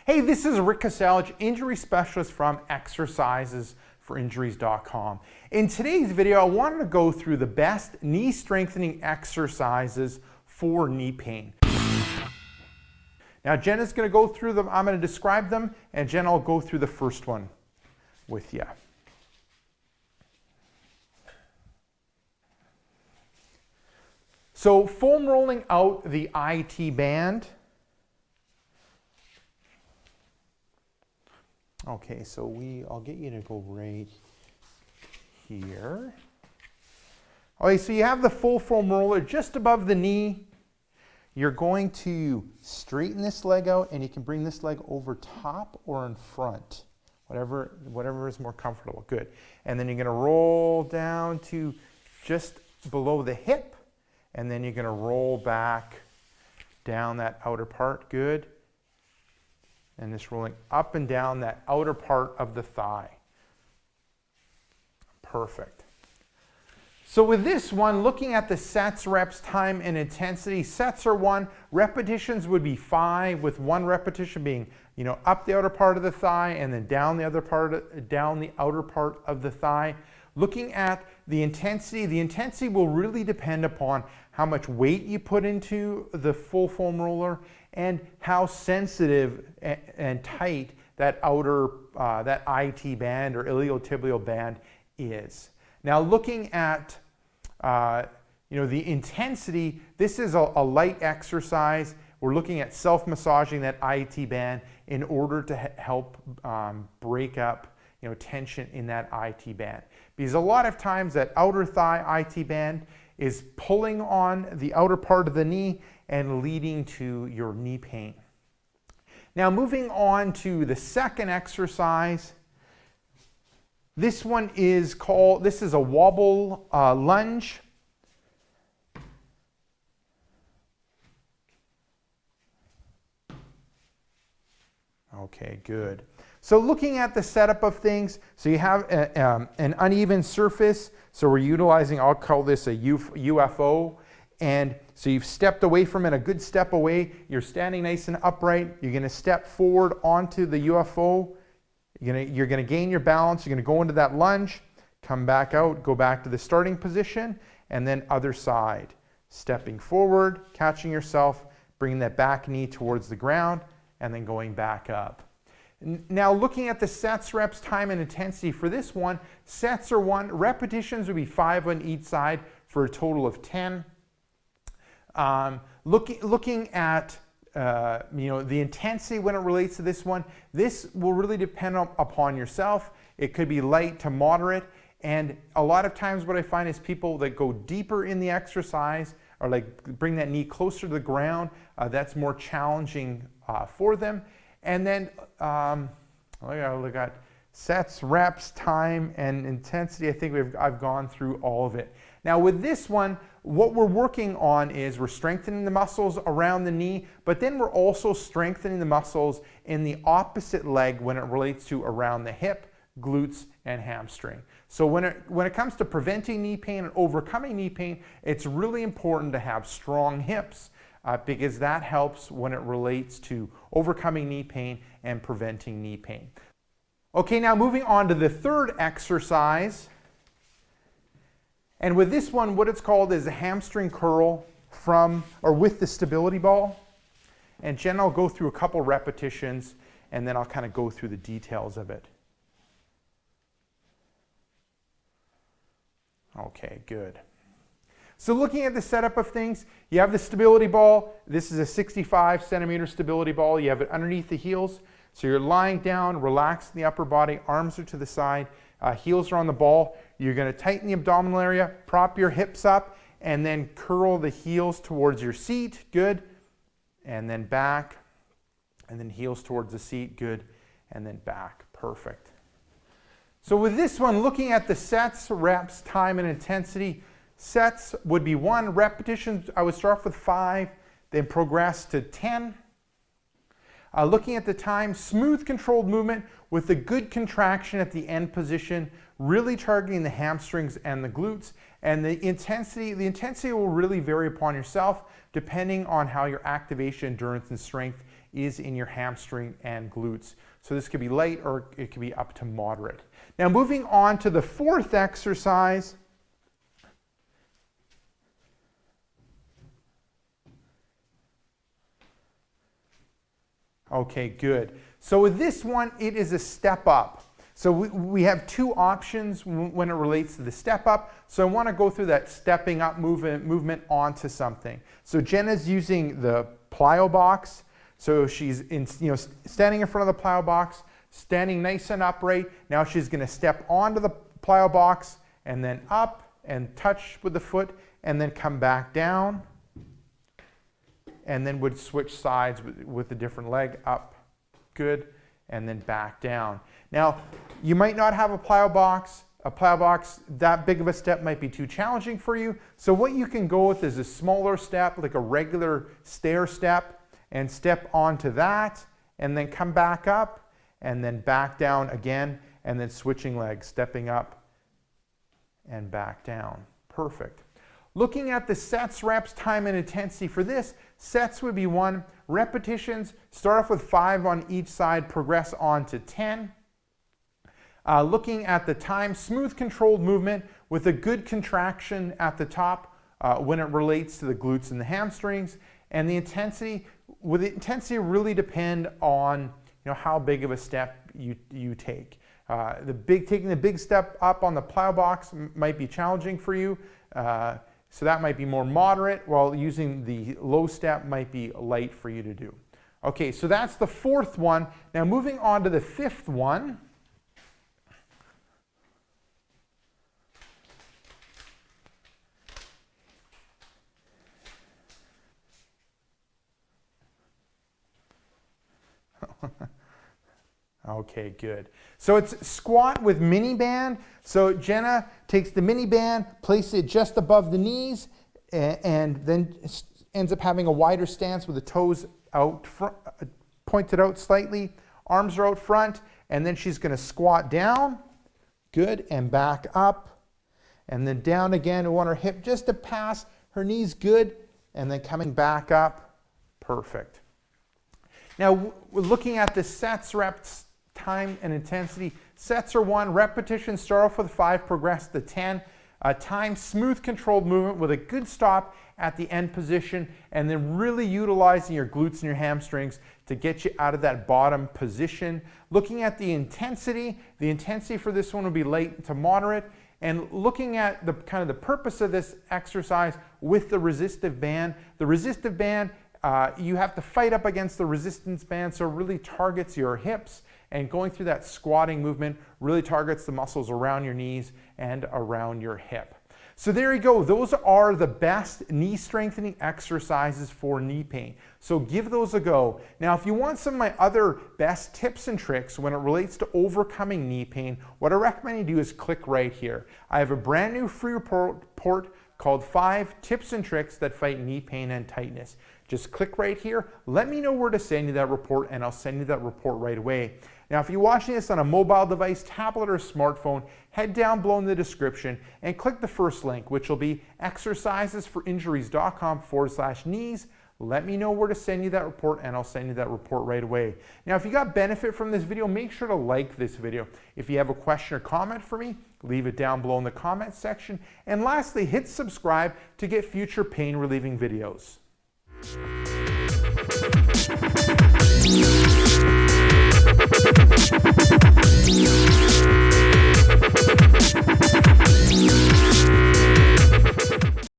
Hey, this is Rick Kasalj, injury specialist from exercisesforinjuries.com. In today's video, I wanted to go through the best knee strengthening exercises for knee pain. Now, Jenna's going to go through them. I'm going to describe them, and Jenna will go through the first one with you. So, foam rolling out the IT band. Okay, so I'll get you to go right here. Okay, so you have the full foam roller just above the knee. You're going to straighten this leg out, and you can bring this leg over top or in front, whatever is more comfortable. Good. And then you're going to roll down to just below the hip, and then you're going to roll back down that outer part. Good. And just rolling up and down that outer part of the thigh. Perfect. So with this one, looking at the sets, reps, time, and intensity, sets are 1, repetitions would be 5, with 1 repetition being, up the outer part of the thigh and then down the outer part of the thigh. Looking at the intensity will really depend upon how much weight you put into the full foam roller and how sensitive and tight that outer, that IT band or iliotibial band is. Now, looking at the intensity, this is a light exercise. We're looking at self-massaging that IT band in order to help break up tension in that IT band. Because a lot of times that outer thigh IT band is pulling on the outer part of the knee and leading to your knee pain. Now, moving on to the second exercise. This one is this is a wobble lunge. Okay, good. So looking at the setup of things, so you have an uneven surface, so we're utilizing, I'll call this a UFO, and so you've stepped away from it, a good step away, you're standing nice and upright, you're going to step forward onto the UFO, you're going to gain your balance, you're going to go into that lunge, come back out, go back to the starting position, and then other side. Stepping forward, catching yourself, bringing that back knee towards the ground, and then going back up. Now, looking at the sets, reps, time, and intensity for this one, sets are 1, repetitions would be 5 on each side for a total of 10. Looking at the intensity when it relates to this one, this will really depend upon yourself. It could be light to moderate, and a lot of times what I find is people that go deeper in the exercise or like bring that knee closer to the ground, that's more challenging for them. And then look at sets, reps, time, and intensity. I think I've gone through all of it. Now with this one, what we're working on is we're strengthening the muscles around the knee, but then we're also strengthening the muscles in the opposite leg when it relates to around the hip, glutes, and hamstring. So when it comes to preventing knee pain and overcoming knee pain, it's really important to have strong hips. Because that helps when it relates to overcoming knee pain and preventing knee pain. Okay, now moving on to the third exercise. And with this one, what it's called is a hamstring curl with the stability ball. And Jen, I'll go through a couple repetitions, and then I'll kind of go through the details of it. Okay, good. So looking at the setup of things, you have the stability ball. This is a 65 centimeter stability ball. You have it underneath the heels. So you're lying down, relaxing the upper body, arms are to the side, heels are on the ball. You're going to tighten the abdominal area, prop your hips up, and then curl the heels towards your seat. Good. And then back, and then heels towards the seat. Good. And then back. Perfect. So with this one, looking at the sets, reps, time, and intensity, sets would be 1, repetitions, I would start off with 5, then progress to 10. Looking at the time, smooth controlled movement with a good contraction at the end position, really targeting the hamstrings and the glutes. And the intensity will really vary upon yourself depending on how your activation, endurance, and strength is in your hamstring and glutes. So this could be light or it could be up to moderate. Now moving on to the fourth exercise. Okay, good. So with this one, it is a step up. So we have two options when it relates to the step up. So I want to go through that stepping up movement onto something. So Jenna's using the plyo box. So she's standing in front of the plyo box, standing nice and upright. Now she's going to step onto the plyo box and then up and touch with the foot and then come back down. And then would switch sides with the different leg, up, good, and then back down. Now, you might not have a plyo box. A plyo box, that big of a step might be too challenging for you. So what you can go with is a smaller step, like a regular stair step, and step onto that, and then come back up, and then back down again, and then switching legs, stepping up and back down. Perfect. Looking at the sets, reps, time, and intensity for this, sets would be 1. Repetitions, start off with 5 on each side, progress on to 10. Looking at the time, smooth controlled movement with a good contraction at the top when it relates to the glutes and the hamstrings. And the intensity, would the intensity really depend on how big of a step you take. Taking the big step up on the plyo box might be challenging for you. So that might be more moderate, while using the low step might be light for you to do. Okay, so that's the fourth one. Now moving on to the fifth one. Okay, good. So it's squat with mini band. So Jenna takes the mini band, places it just above the knees, and then ends up having a wider stance with the toes out front, pointed out slightly. Arms are out front, and then she's going to squat down. Good, and back up. And then down again. We want her hip just to pass her knees. Good, and then coming back up. Perfect. Now, we're looking at the sets, reps, time, and intensity. Sets are 1. Repetitions, start off with 5, progress to 10. Time, smooth controlled movement with a good stop at the end position, and then really utilizing your glutes and your hamstrings to get you out of that bottom position. Looking at the intensity for this one would be light to moderate. And looking at the purpose of this exercise with the resistive band. The resistive band, you have to fight up against the resistance band, so it really targets your hips, and going through that squatting movement really targets the muscles around your knees and around your hip. So there you go. Those are the best knee strengthening exercises for knee pain. So give those a go. Now, if you want some of my other best tips and tricks when it relates to overcoming knee pain, what I recommend you do is click right here. I have a brand new free report called 5 Tips and Tricks That Fight Knee Pain and Tightness. Just click right here. Let me know where to send you that report, and I'll send you that report right away. Now, if you're watching this on a mobile device, tablet, or smartphone, head down below in the description and click the first link, which will be exercisesforinjuries.com/knees. Let me know where to send you that report, and I'll send you that report right away. Now, if you got benefit from this video, make sure to like this video. If you have a question or comment for me, leave it down below in the comment section. And lastly, hit subscribe to get future pain relieving videos.